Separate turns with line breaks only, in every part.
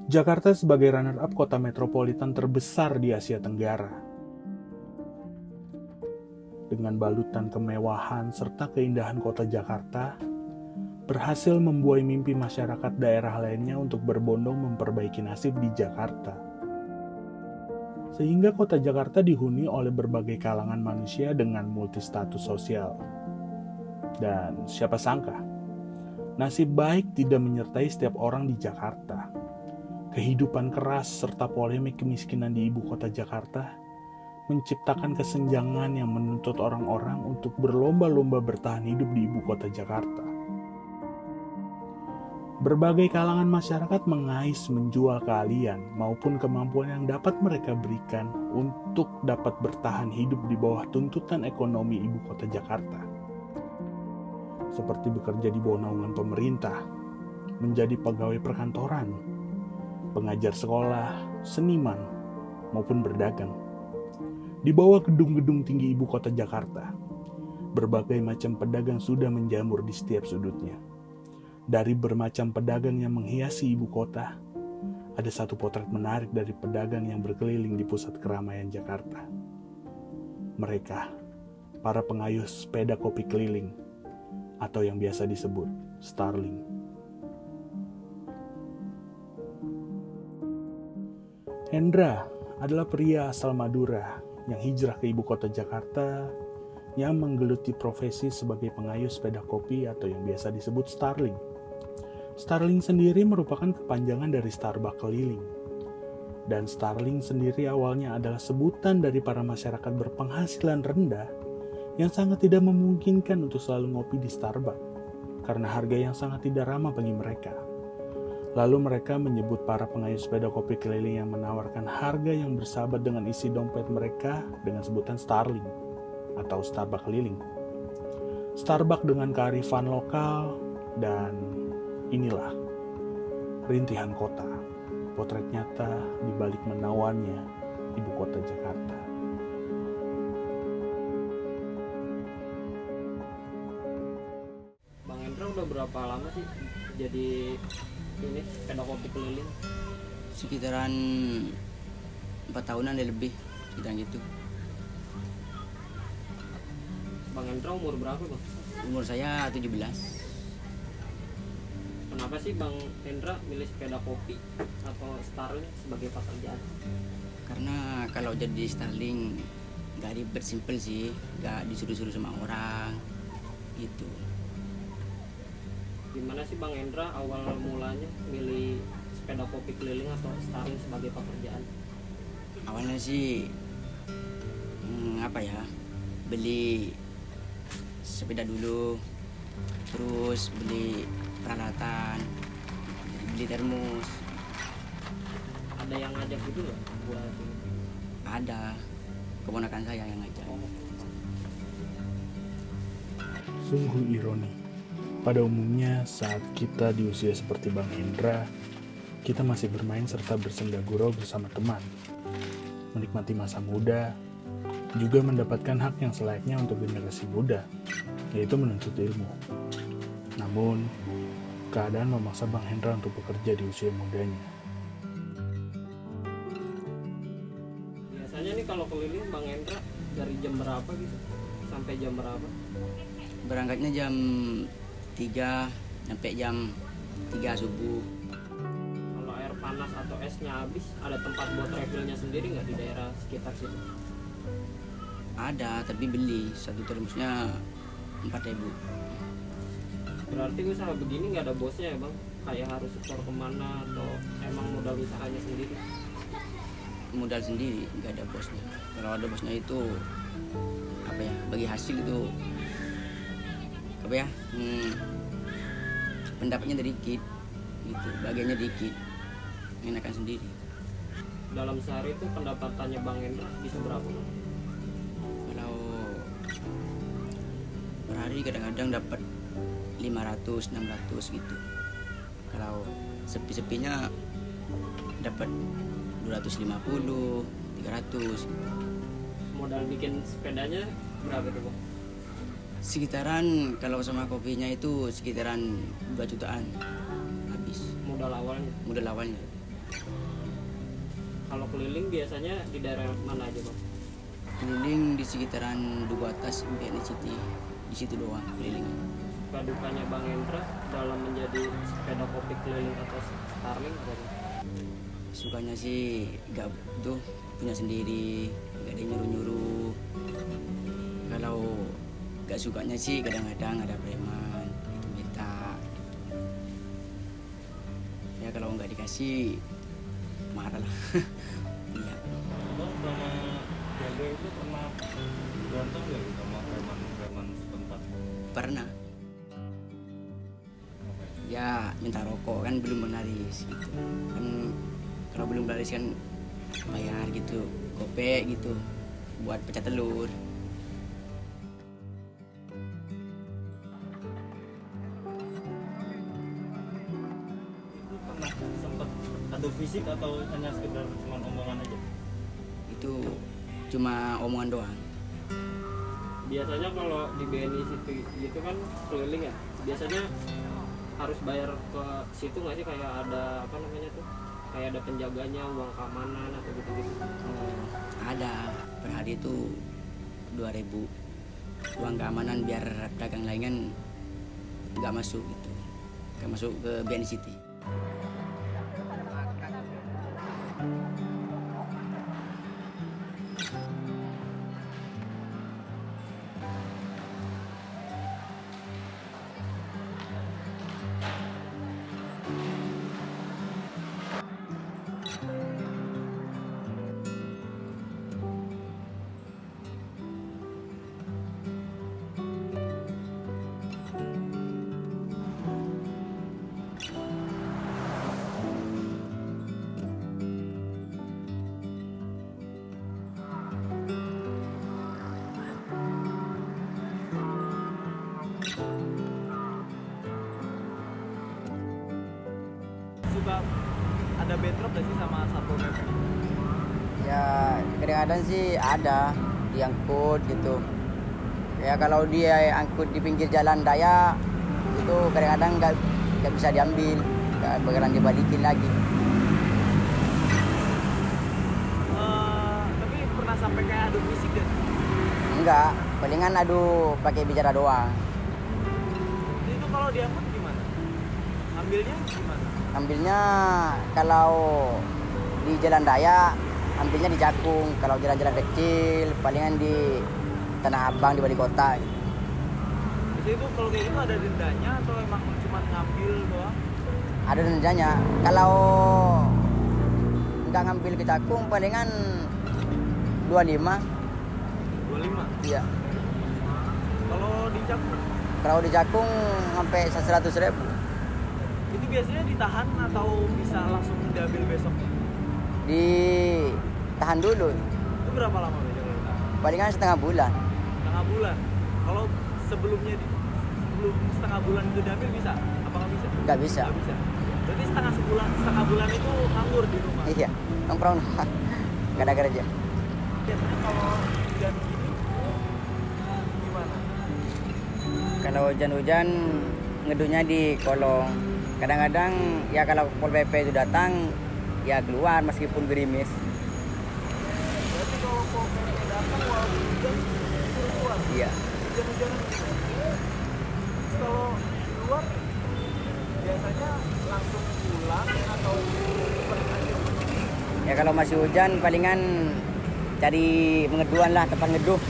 Jakarta sebagai runner-up kota metropolitan terbesar di Asia Tenggara. Dengan balutan kemewahan serta keindahan kota Jakarta, berhasil membuai mimpi masyarakat daerah lainnya untuk berbondong memperbaiki nasib di Jakarta. Sehingga kota Jakarta dihuni oleh berbagai kalangan manusia dengan multistatus sosial. Dan siapa sangka, nasib baik tidak menyertai setiap orang di Jakarta. Kehidupan keras serta polemik kemiskinan di ibu kota Jakarta menciptakan kesenjangan yang menuntut orang-orang untuk berlomba-lomba bertahan hidup di ibu kota Jakarta. Berbagai kalangan masyarakat mengais menjual keahlian maupun kemampuan yang dapat mereka berikan untuk dapat bertahan hidup di bawah tuntutan ekonomi ibu kota Jakarta. Seperti bekerja di bawah naungan pemerintah, menjadi pegawai perkantoran, pengajar sekolah, seniman, maupun berdagang. Di bawah gedung-gedung tinggi ibu kota Jakarta, berbagai macam pedagang sudah menjamur di setiap sudutnya. Dari bermacam pedagang yang menghiasi ibu kota, ada satu potret menarik dari pedagang yang berkeliling di pusat keramaian Jakarta. Mereka, para pengayuh sepeda kopi keliling, atau yang biasa disebut Starling. Hendra adalah pria asal Madura yang hijrah ke ibu kota Jakarta yang menggeluti profesi sebagai pengayuh sepeda kopi atau yang biasa disebut Starling. Starling sendiri merupakan kepanjangan dari Starbucks keliling. Dan Starling sendiri awalnya adalah sebutan dari para masyarakat berpenghasilan rendah yang sangat tidak memungkinkan untuk selalu ngopi di Starbucks karena harga yang sangat tidak ramah bagi mereka. Lalu mereka menyebut para pengayuh sepeda kopi keliling yang menawarkan harga yang bersahabat dengan isi dompet mereka dengan sebutan Starling atau Starbucks keliling. Starbucks dengan kearifan lokal, dan inilah rintihan kota, potret nyata di balik menawannya ibu kota Jakarta.
Bang Hendra udah berapa lama sih jadi ini sepeda kopi keliling?
Sekitaran 4 tahunan ada lebih, sekitaran gitu.
Bang Hendra umur berapa bang?
Umur saya 17.
Kenapa sih Bang Hendra milih sepeda kopi atau Starling sebagai pekerjaan?
Karena kalau jadi Starling gak ribet, simple sih, gak disuruh-suruh sama orang gitu.
Gimana sih Bang Hendra awal mulanya milih sepeda kopi keliling atau Starling sebagai pekerjaan?
Awalnya sih beli sepeda dulu, terus beli peralatan, beli termos.
Ada yang ngajak gitu nggak buat ini?
Ada keponakan saya yang ngajak.
Sungguh ironi. Pada umumnya saat kita di usia seperti Bang Hendra, kita masih bermain serta bersenda gurau bersama teman, menikmati masa muda, juga mendapatkan hak yang selayaknya untuk generasi muda, yaitu menuntut ilmu. Namun, keadaan memaksa Bang Hendra untuk bekerja di usia mudanya.
Biasanya nih kalau keliling Bang Hendra dari jam berapa gitu sampai jam berapa?
Berangkatnya jam 3 sampai jam 3 subuh.
Kalau air panas atau esnya habis, ada tempat buat refillnya sendiri nggak di daerah sekitar situ?
Ada, tapi beli satu termosnya 4.000.
Berarti usaha begini nggak ada bosnya ya bang? Kayak harus setor kemana atau emang modal usahanya sendiri?
Modal sendiri, nggak ada bosnya. Kalau ada bosnya itu bagi hasil itu pendapatnya sedikit gitu, bagiannya dikit, enakan sendiri.
Dalam sehari itu pendapatannya Bang Hendra bisa berapa bang?
Kalau per hari kadang-kadang dapat 500-600 gitu. Kalau sepi-sepinya dapat 250-300 gitu.
Modal bikin sepedanya berapa tuh bang?
Sekitaran kalau sama kopinya itu sekitaran 2 jutaan habis
modal awalnya.
modal awalnya.
Kalau keliling biasanya di daerah mana aja bang?
Keliling di sekitaran Duku Atas, BNI City, di situ doang keliling.
Suka dukanya Bang Hendra dalam menjadi sepeda kopi keliling atau Starling apa Bang?
Sukanya sih gak tuh punya sendiri, gak ada yang nyuruh-nyuruh. Kalau gak sukanya sih kadang-kadang ada preman itu minta. Ya kalau nggak dikasih marah lah. Iya.
Abang sama jaga itu pernah berantem nggak gitu sama preman setempat?
Pernah. Ya minta rokok kan belum menaris gitu. Kan kalau belum menaris kan bayar gitu, gopek gitu buat pecah telur.
Itu pernah sempat adu fisik atau hanya sekedar cuma omongan aja?
Itu cuma omongan doang.
Biasanya kalau di BNI City gitu kan keliling ya, biasanya harus bayar ke situ nggak sih, kayak ada apa namanya tuh, kayak ada penjaganya, uang keamanan atau gitu-gitu?
Ada per hari itu 2.000 uang keamanan biar dagang laingan nggak masuk gitu, nggak masuk ke BNI City.
Suka ada bentrok gak sih sama Satpol PP?
Ya kadang-kadang sih ada diangkut gitu. Ya kalau dia angkut di pinggir jalan raya itu kadang-kadang nggak bisa diambil, bakalan dibalikin lagi.
Tapi pernah sampai kayak adu fisik gak?
Enggak, palingan adu pakai bicara doang.
Itu kalau diangkut gimana? Ambilnya gimana?
Ambilnya kalau di jalan raya ambilnya di Cakung, kalau jalan-jalan kecil palingan di Tanah Abang di Bali Kota.
Jadi itu kalau kayak gitu ada dendanya atau emang cuma ngambil doang?
Ada dendanya. Kalau nggak ngambil ke Cakung palingan 25.
25.
Iya.
Kalau di Cakung
Kalau di Cakung sampai 100.000.
itu biasanya ditahan atau bisa langsung diambil besoknya?
Ditahan dulu.
Itu berapa lama biasanya kalau ditahan?
Palingan setengah bulan.
Setengah bulan. Kalau sebelum setengah bulan itu diambil bisa? Apa nggak bisa?
Nggak bisa.
Nggak bisa. Berarti setengah bulan itu nganggur di rumah.
Iya, nongkrong. Gak ada kerja.
Biasanya kalau hujan gini gimana?
Kalau hujan-hujan ngedunya di kolong. Kadang-kadang ya kalau Pol PP itu datang ya keluar meskipun gerimis.
Berarti kalau Pol PP datang walaupun hujan suruh keluar.
Iya.
Hujan-hujanan gitu. Terus kalau keluar biasanya langsung pulang atau pernah aja?
Ya kalau masih hujan palingan cari mengeduan lah, tempat ngeduh.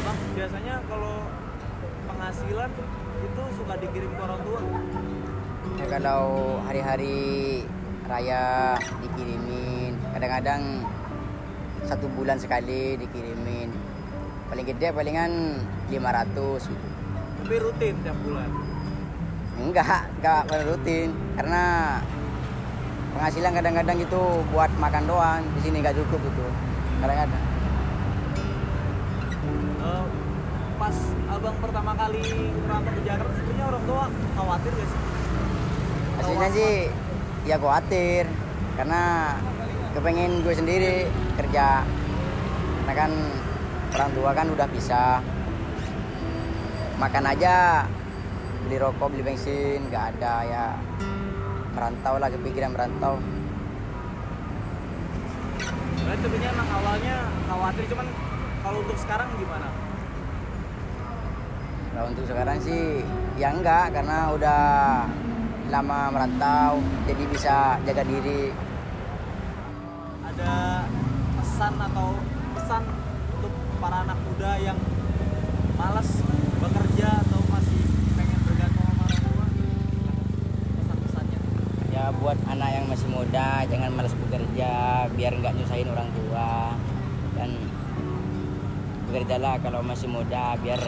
Bang, biasanya kalau penghasilan itu suka dikirim ke orang tua.
Ya kalau hari-hari raya dikirimin, kadang-kadang 1 bulan sekali dikirimin. Paling gede palingan 500 gitu.
Tapi rutin tiap bulan.
Enggak rutin karena penghasilan kadang-kadang itu buat makan doang, di sini nggak cukup gitu. Kadang-kadang.
Pas abang pertama kali merantau ke Jakarta sebenarnya orang tua khawatir gak sih?
Aslinya sih ya khawatir karena kepengen gue sendiri kerja. Karena kan orang tua kan udah pisah. makan aja, beli rokok, beli bensin, nggak ada ya. Merantau lah, kepikiran merantau.
Berarti sebenarnya emang awalnya khawatir, cuman kalau untuk sekarang gimana?
Kalau untuk sekarang sih ya enggak, karena udah lama merantau, jadi bisa jaga diri.
Ada pesan untuk para anak muda yang malas bekerja atau masih pengen bergantung sama orang tua? Pesan-pesannya.
Ya buat anak yang masih muda, jangan malas bekerja, biar nggak nyusahin orang tua. Dan bekerjalah kalau masih muda, biar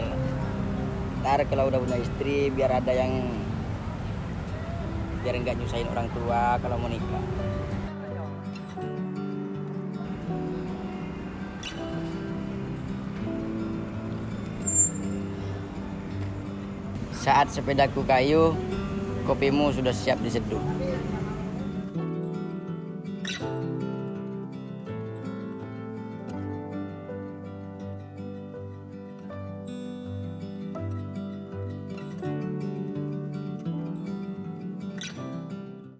ntar kalau udah punya istri, biar nggak nyusahin orang tua kalau mau nikah. Saat sepedaku kayu, kopimu sudah siap diseduh.